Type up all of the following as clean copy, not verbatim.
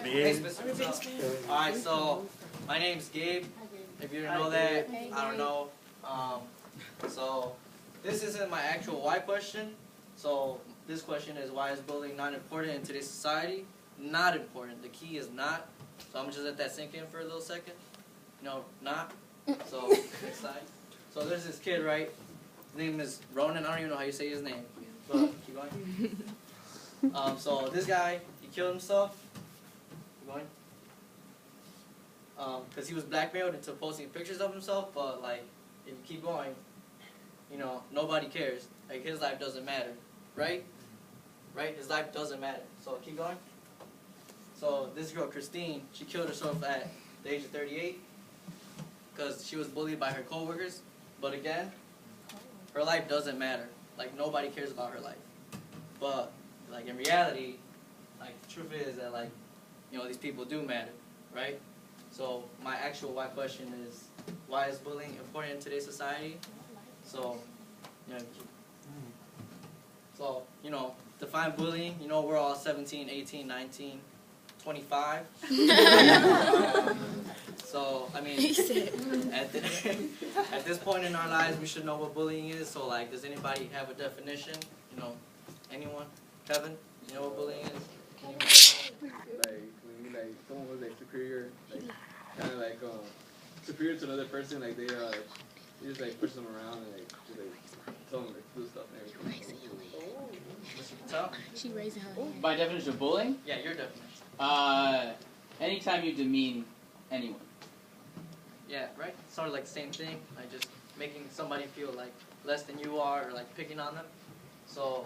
Alright, so my name's Gabe. If you didn't know that, I don't know. So this isn't my actual why question. So this question is, why is bullying not important in today's society? Not important. The key is not. So I'm gonna just let that sink in for a little second. No, not. So next slide. So there's this kid, right? His name is Ronan. I don't even know how you say his name. But keep going. So this guy, he killed himself. Keep going. Because he was blackmailed into posting pictures of himself. But like, if you keep going, you know, nobody cares. Like, his life doesn't matter, right? Right? His life doesn't matter. So keep going. So this girl, Christine, she killed herself at the age of 38 because she was bullied by her coworkers. But again, her life doesn't matter. Like, nobody cares about her life. But like, in reality, like, the truth is that, like, you know, these people do matter, right? So my actual why question is, why is bullying important in today's society? So, you know, define bullying. You know, we're all 17, 18, 19, 25. So, I mean, at this point in our lives, we should know what bullying is. So, like, does anybody have a definition? You know, anyone? Kevin, you know what bullying is? Like, when you, like, someone was, like, superior, like, kind of, like, superior to another person, like, they just, like, push them around and, like, just, like, tell them, like, do stuff and everything. She raising her hand. By definition of bullying? Yeah, your definition. Anytime you demean anyone. Yeah, right? Sort of like the same thing, like just making somebody feel like less than you are, or like picking on them. So,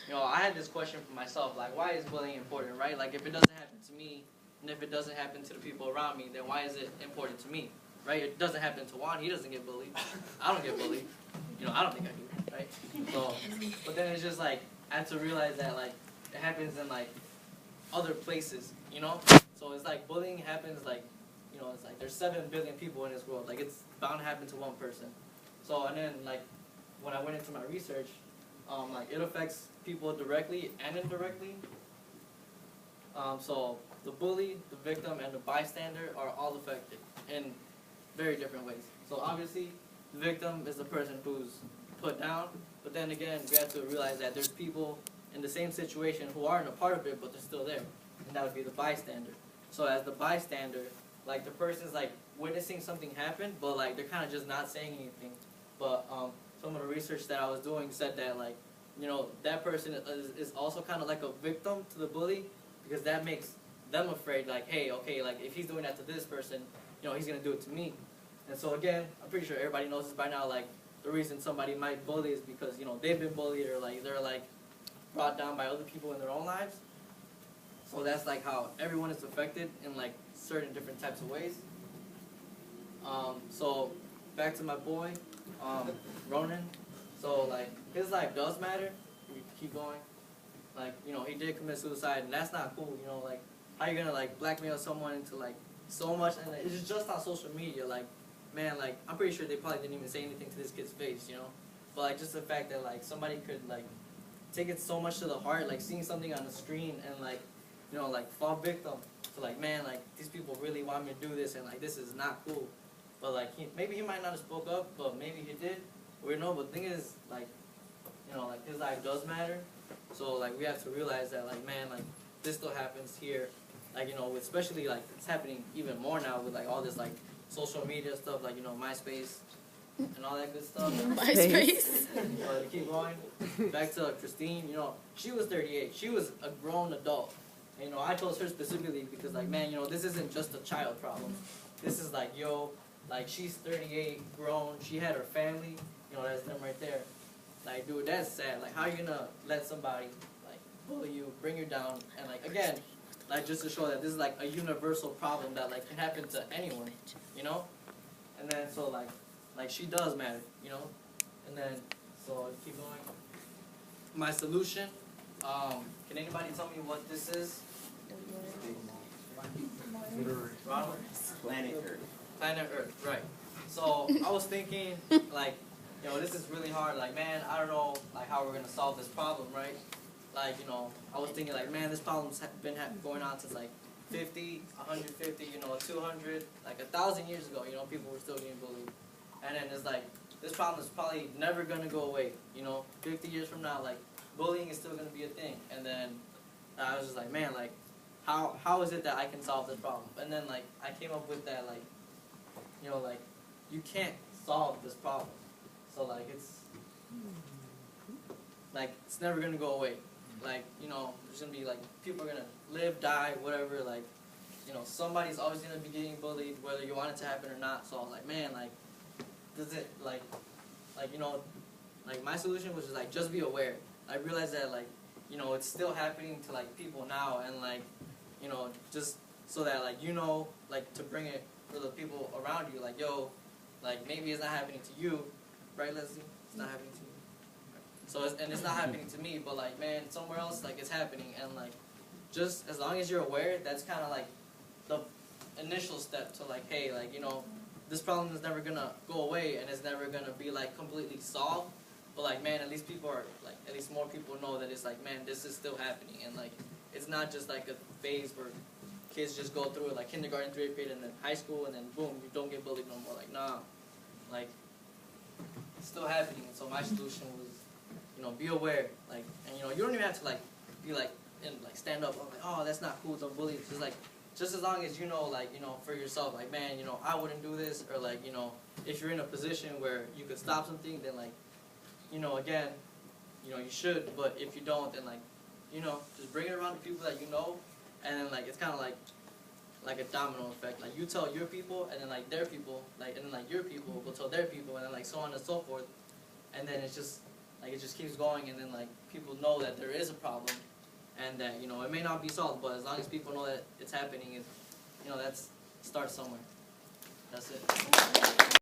you know, I had this question for myself, like, why is bullying important, right? Like, if it doesn't happen to me, and if it doesn't happen to the people around me, then why is it important to me, right? It doesn't happen to Juan, he doesn't get bullied. I don't get bullied. You know, I don't think I do, right? So, but then it's just like, I had to realize that, like, it happens in, like, other places, you know? So it's like bullying happens, like, you know, it's like there's 7 billion people in this world. Like, it's bound to happen to one person. So, and then, like, when I went into my research, like, it affects people directly and indirectly. So the bully, the victim, and the bystander are all affected in very different ways. So obviously, the victim is the person who's put down, but then again, we have to realize that there's people in the same situation who aren't a part of it, but they're still there, and that would be the bystander. So as the bystander, like, the person's like witnessing something happen, but like they're kind of just not saying anything. But some of the research that I was doing said that, like, you know, that person is also kind of like a victim to the bully, because that makes them afraid, like, hey, okay, like, if he's doing that to this person, you know, he's gonna do it to me. And so again, I'm pretty sure everybody knows this by now, like, the reason somebody might bully is because, you know, they've been bullied, or like they're like brought down by other people in their own lives. So that's like how everyone is affected in like certain different types of ways. So back to my boy, Ronan. So like, his life does matter. We keep going. Like, you know, he did commit suicide, and that's not cool. You know, like, how you gonna like blackmail someone into like so much, and like, it's just on social media. Like, man, like, I'm pretty sure they probably didn't even say anything to this kid's face, you know. But like, just the fact that like somebody could like take it so much to the heart, like seeing something on the screen and like, you know, like fall victim to like, man, like, these people really want me to do this, and like, this is not cool. But like, maybe he might not have spoke up, but maybe he did. We don't know. But the thing is, like, you know, like, his life does matter. So like, we have to realize that, like, man, like, this still happens here. Like, you know, especially like, it's happening even more now with like all this like social media stuff, like, you know, MySpace and all that good stuff. MySpace. But keep going. Back to Christine, you know, she was 38. She was a grown adult. And, you know, I chose her specifically because, like, man, you know, this isn't just a child problem. This is like, yo, like, she's 38, grown. She had her family. You know, that's them right there. Like, dude, that's sad. Like, how are you gonna let somebody like bully you, bring you down, and like, again, like, just to show that this is like a universal problem that like can happen to anyone, you know? And then so like she does matter, you know? And then so keep going. My solution, can anybody tell me what this is? Ronald? Planet Earth. Planet Earth, right. So I was thinking, like, you know, this is really hard. Like, man, I don't know like how we're gonna solve this problem, right? like, you know, I was thinking like, man, this problem's been going on since like 50, 150, you know, 200, like 1,000 years ago, you know, people were still getting bullied. And then it's like, this problem is probably never going to go away, you know, 50 years from now, like, bullying is still going to be a thing. And then I was just like, man, like, how is it that I can solve this problem? And then, like, I came up with that, like, you know, like, you can't solve this problem. So, like, it's never going to go away. Like, you know, there's going to be, like, people are going to live, die, whatever, like, you know, somebody's always going to be getting bullied, whether you want it to happen or not. So I was like, man, like, does it, like, you know, like, my solution was just, like, just be aware. I realized that, like, you know, it's still happening to, like, people now, and, like, you know, just so that, like, you know, like, to bring it for the people around you, like, yo, like, maybe it's not happening to you, right, Leslie? It's not happening to you. So, it's not happening to me, but, like, man, somewhere else, like, it's happening, and, like, just as long as you're aware, that's kind of, like, the initial step to, like, hey, like, you know, this problem is never gonna go away, and it's never gonna be, like, completely solved, but, like, man, at least people are, like, at least more people know that it's, like, man, this is still happening, and, like, it's not just, like, a phase where kids just go through it, like, kindergarten, 3rd grade, and then high school, and then, boom, you don't get bullied no more. Like, nah, like, it's still happening, and so my solution was, you know, be aware, like, and, you know, you don't even have to, like, be, like, and, like, stand up, like, oh, that's not cool, don't bully, just, like, just as long as you know, like, you know, for yourself, like, man, you know, I wouldn't do this, or, like, you know, if you're in a position where you could stop something, then, like, you know, again, you know, you should, but if you don't, then, like, you know, just bring it around to people that you know, and then, like, it's kind of like a domino effect. Like, you tell your people, and then, like, their people, like, and then, like, your people will tell their people, and then, like, so on and so forth, and then it's just, like, it just keeps going, and then, like, people know that there is a problem, and that, you know, it may not be solved, but as long as people know that it's happening, it, you know, starts somewhere. That's it.